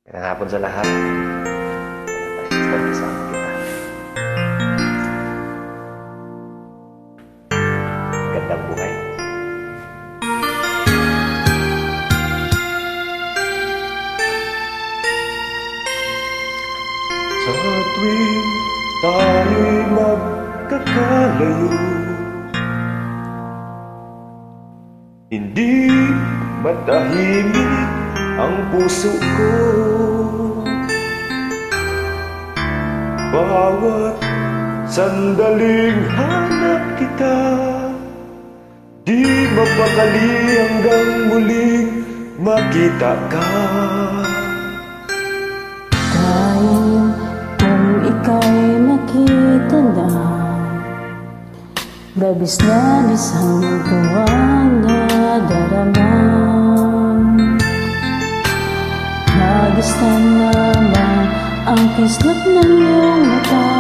Magandang hapon sa lahat. Kasama kita. Gandang buhay. Sa tuwing tayo'y magkakalayo, hindi matahimik ang puso ko. Bawat sandaling hanap kita, di mapakali hanggang muling makita ka. Kahit kung ika'y nakita na, labis-labis ang tuwang nadarama. Nagistan naman ang kislap ng iyong mata.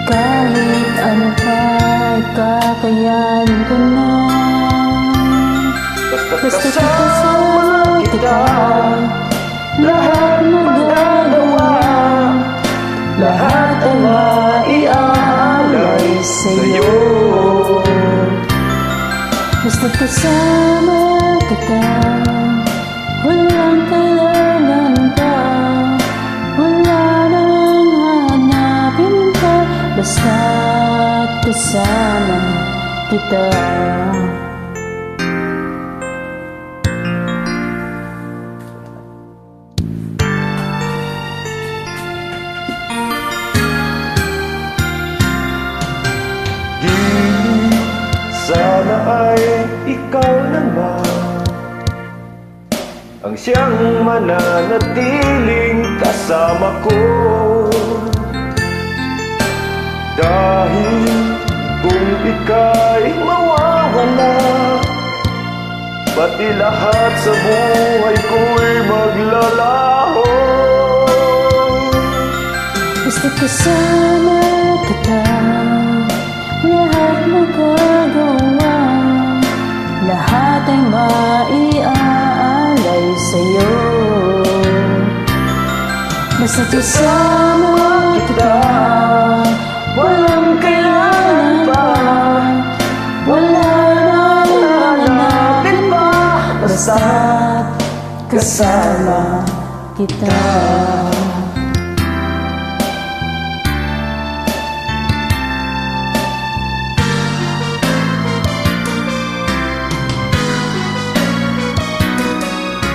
Kahit ano pa'y kakayanin ko na, Basta't basta't kasama kita, lahat magagawa, lahat ay maiaalay sa'yo. Basta't kasama kita, walang kailangan pa, wala nang hanapin pa, basta't kasama kita. Sana ay ikaw naman ang siyang mananatiling kasama ko. Dahil kung ika'y mawawala, pati lahat sa buhay ko'y maglalaho. Basta kasama kita, lahat magagawa, lahat ay maiaalay sa'yo. Basta kasama kita, walang kailangan pa, wala nang hanapin pa, basta kasama kita.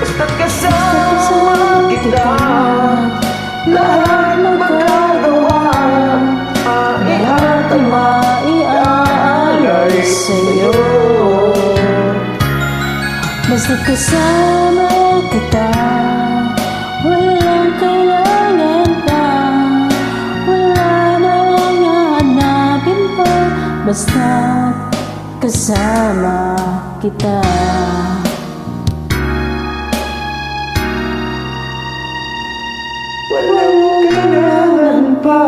Basta't kasama kita, lahat magagawa, lahat ay maiaalay sa'yo. Basta't kasama kita, walang kailangan pa, wala nang hanapin pa, basta't kasama kita. walang kailangan pa,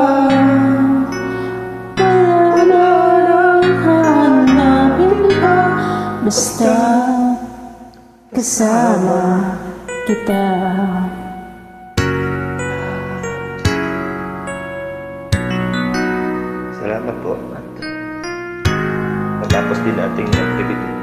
Wala nang hanapin pa, basta kasama kita. Salamat po. Matapos din nating activity.